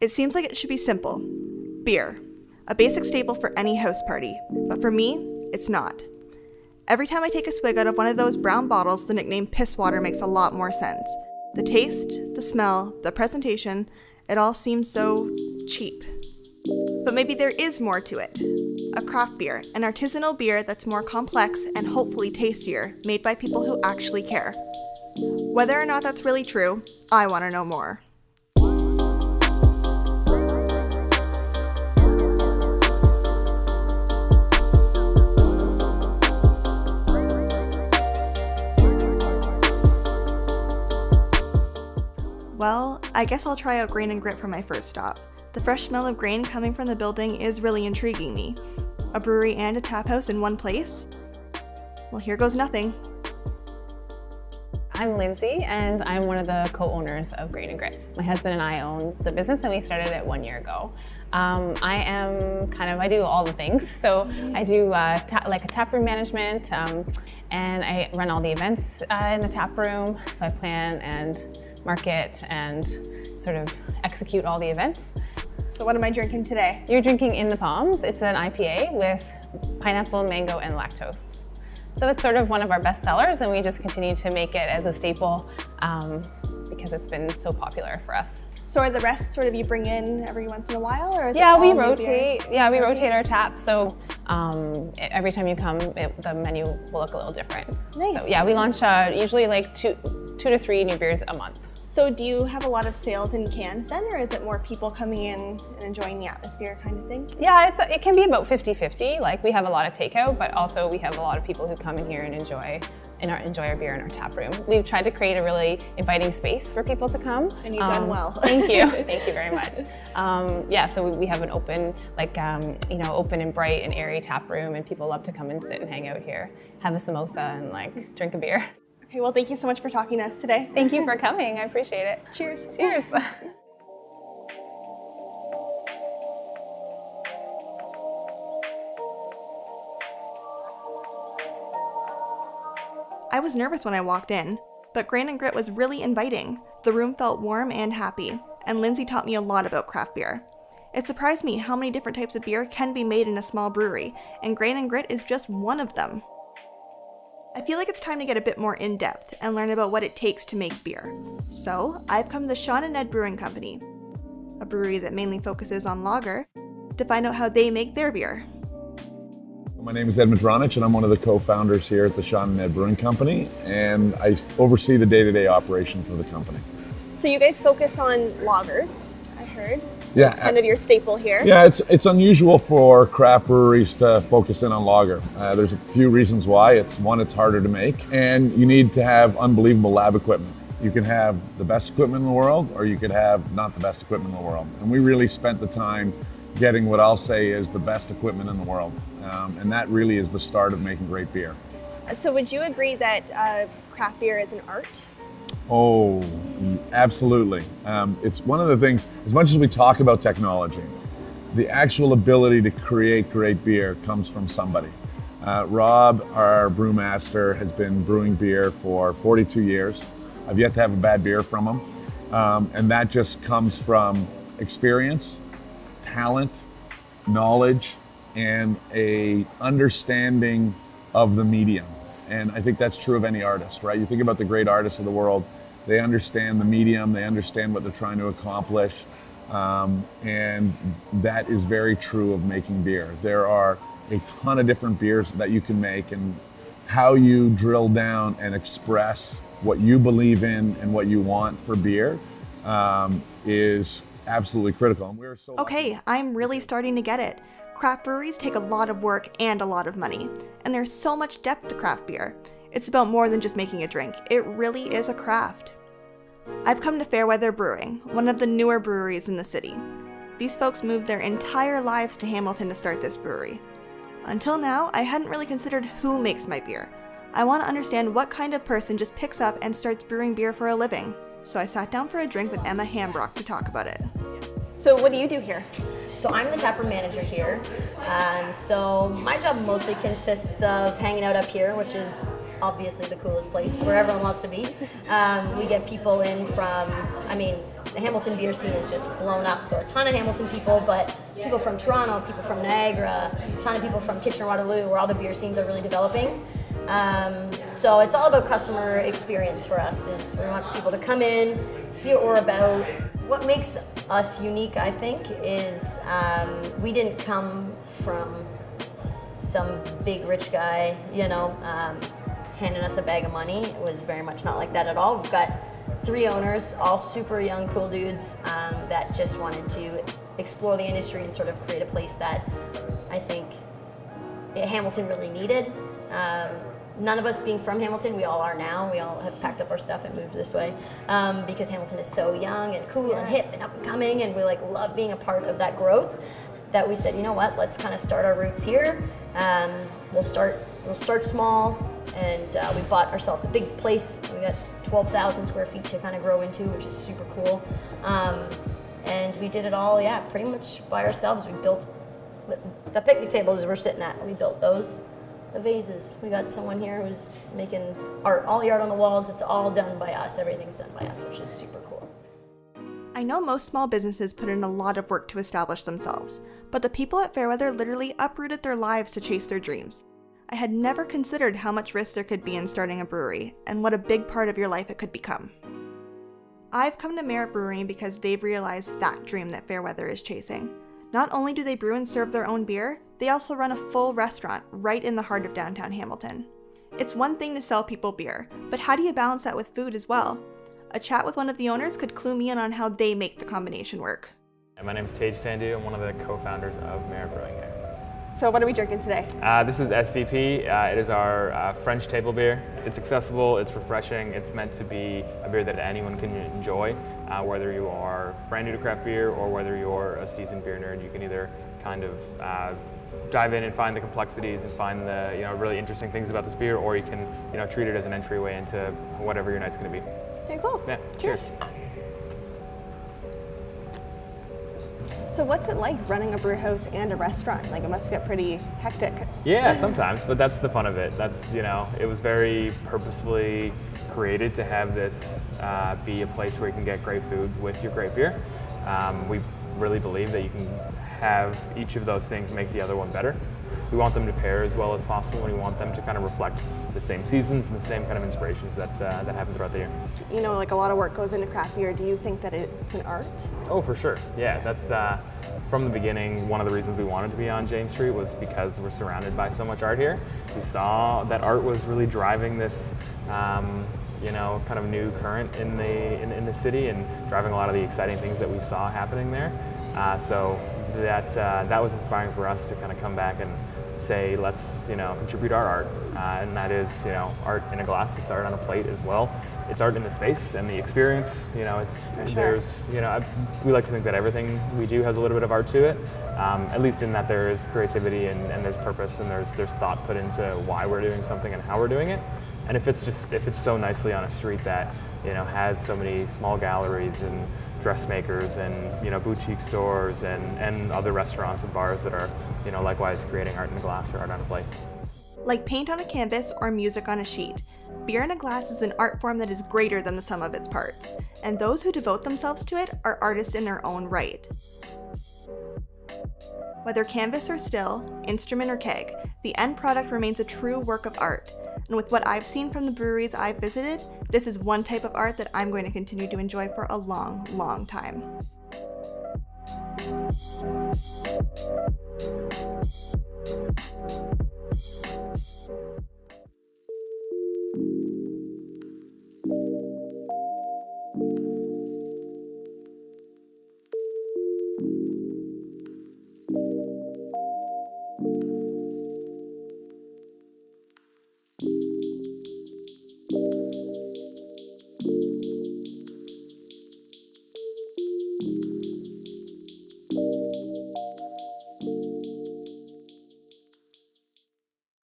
It seems like it should be simple. Beer. A basic staple for any house party. But for me, it's not. Every time I take a swig out of one of those brown bottles, the nickname piss water makes a lot more sense. The taste, the smell, the presentation, it all seems so cheap. But maybe there is more to it. A craft beer, an artisanal beer that's more complex and hopefully tastier, made by people who actually care. Whether or not that's really true, I want to know more. Well, I guess I'll try out Grain and Grit for my first stop. The fresh smell of grain coming from the building is really intriguing me. A brewery and a tap house in one place? Well, here goes nothing. I'm Lindsay, and I'm one of the co-owners of Grain and Grit. My husband and I own the business, and we started it 1 year ago. I do all the things. So I do tap room management, and I run all the events in the tap room. So I plan and market and sort of execute all the events. So what am I drinking today? You're drinking In the Palms. It's an IPA with pineapple, mango, and lactose. So it's sort of one of our best sellers, and we just continue to make it as a staple because it's been so popular for us. So are the rest sort of you bring in every once in a while, or is yeah, it we all rotate. beers? Yeah, we rotate our taps. So every time you come, the menu will look a little different. Nice. So yeah, we launch usually like two to three new beers a month. So do you have a lot of sales in cans then, or is it more people coming in and enjoying the atmosphere kind of thing? Yeah, it can be about 50-50. Like we have a lot of takeout, but also we have a lot of people who come in here and enjoy our beer in our tap room. We've tried to create a really inviting space for people to come. And you've done well. Thank you. Thank you very much. So we have an open, open and bright and airy tap room, and people love to come and sit and hang out here, have a samosa and drink a beer. Okay, well, thank you so much for talking to us today. Thank you for coming. I appreciate it. Cheers. Cheers. I was nervous when I walked in, but Grain and Grit was really inviting. The room felt warm and happy, and Lindsay taught me a lot about craft beer. It surprised me how many different types of beer can be made in a small brewery, and Grain and Grit is just one of them. I feel like it's time to get a bit more in-depth and learn about what it takes to make beer. So, I've come to the Shanine Brewing Company, a brewery that mainly focuses on lager, to find out how they make their beer. My name is Edmund Ronich, and I'm one of the co-founders here at the Shanine Brewing Company, and I oversee the day-to-day operations of the company. So you guys focus on lagers, I heard. Yeah, it's kind of your staple here. Yeah, it's unusual for craft breweries to focus in on lager. There's a few reasons why. It's harder to make, and you need to have unbelievable lab equipment. You can have the best equipment in the world, or you could have not the best equipment in the world. And we really spent the time getting what I'll say is the best equipment in the world. And that really is the start of making great beer. So would you agree that craft beer is an art? Oh, absolutely. It's one of the things, as much as we talk about technology, the actual ability to create great beer comes from somebody. Rob, our brewmaster, has been brewing beer for 42 years. I've yet to have a bad beer from him. And that just comes from experience, talent, knowledge, and a understanding of the medium. And I think that's true of any artist, right? You think about the great artists of the world, they understand the medium, they understand what they're trying to accomplish, and that is very true of making beer. There are a ton of different beers that you can make, and how you drill down and express what you believe in and what you want for beer is absolutely critical. And we're so Okay, I'm really starting to get it. Craft breweries take a lot of work and a lot of money, and there's so much depth to craft beer. It's about more than just making a drink. It really is a craft. I've come to Fairweather Brewing, one of the newer breweries in the city. These folks moved their entire lives to Hamilton to start this brewery. Until now, I hadn't really considered who makes my beer. I want to understand what kind of person just picks up and starts brewing beer for a living. So I sat down for a drink with Emma Hambrock to talk about it. So what do you do here? So I'm the taproom manager here. So my job mostly consists of hanging out up here, which is obviously the coolest place where everyone wants to be. We get people in from, the Hamilton beer scene is just blown up, so a ton of Hamilton people, but people from Toronto, people from Niagara, a ton of people from Kitchener-Waterloo, where all the beer scenes are really developing. So it's all about customer experience for us. Is we want people to come in, see what we're about. What makes us unique, I think, is we didn't come from some big rich guy, handing us a bag of money. It was very much not like that at all. We've got 3 owners, all super young, cool dudes that just wanted to explore the industry and sort of create a place that I think Hamilton really needed. None of us being from Hamilton, we all are now. We all have packed up our stuff and moved this way because Hamilton is so young and cool and hip and up and coming, and we love being a part of that growth. That we said, you know what? Let's kind of start our roots here. We'll start small, and we bought ourselves a big place. We got 12,000 square feet to kind of grow into, which is super cool. And we did it all, pretty much by ourselves. We built the picnic tables we're sitting at. We built those. The vases. We got someone here who's making art, all the art on the walls. It's all done by us. Everything's done by us, which is super cool. I know most small businesses put in a lot of work to establish themselves, but the people at Fairweather literally uprooted their lives to chase their dreams. I had never considered how much risk there could be in starting a brewery, and what a big part of your life it could become. I've come to Merit Brewing because they've realized that dream that Fairweather is chasing. Not only do they brew and serve their own beer, they also run a full restaurant right in the heart of downtown Hamilton. It's one thing to sell people beer, but how do you balance that with food as well? A chat with one of the owners could clue me in on how they make the combination work. My name is Tej Sandhu. I'm one of the co-founders of Merit Brewing here. So what are we drinking today? This is SVP. It is our French table beer. It's accessible, it's refreshing, it's meant to be a beer that anyone can enjoy, whether you are brand new to craft beer or whether you're a seasoned beer nerd. You can either kind of dive in and find the complexities and find the really interesting things about this beer, or you can treat it as an entryway into whatever your night's going to be. Okay, cool. Yeah, cheers. So what's it like running a brew house and a restaurant? It must get pretty hectic. Yeah, sometimes, but that's the fun of it. That's, it was very purposefully created to have this be a place where you can get great food with your great beer. We really believe that you can have each of those things make the other one better. We want them to pair as well as possible, and we want them to kind of reflect the same seasons and the same kind of inspirations that happen throughout the year. A lot of work goes into craft beer. Do you think that it's an art? Oh, for sure. Yeah, that's from the beginning, one of the reasons we wanted to be on James Street was because we're surrounded by so much art here. We saw that art was really driving this kind of new current in the city and driving a lot of the exciting things that we saw happening there. So that was inspiring for us to kind of come back and say, let's contribute our art, and that is art in a glass. It's art on a plate as well. It's art in the space and the experience. There's we like to think that everything we do has a little bit of art to it, at least in that there is creativity and there's purpose and there's thought put into why we're doing something and how we're doing it. And if it's so nicely on a street that has so many small galleries and dressmakers and boutique stores and other restaurants and bars that are likewise creating art in a glass or art on a plate. Like paint on a canvas or music on a sheet, beer in a glass is an art form that is greater than the sum of its parts, and those who devote themselves to it are artists in their own right. Whether canvas or still, instrument or keg, the end product remains a true work of art. And with what I've seen from the breweries I've visited, this is one type of art that I'm going to continue to enjoy for a long, long time.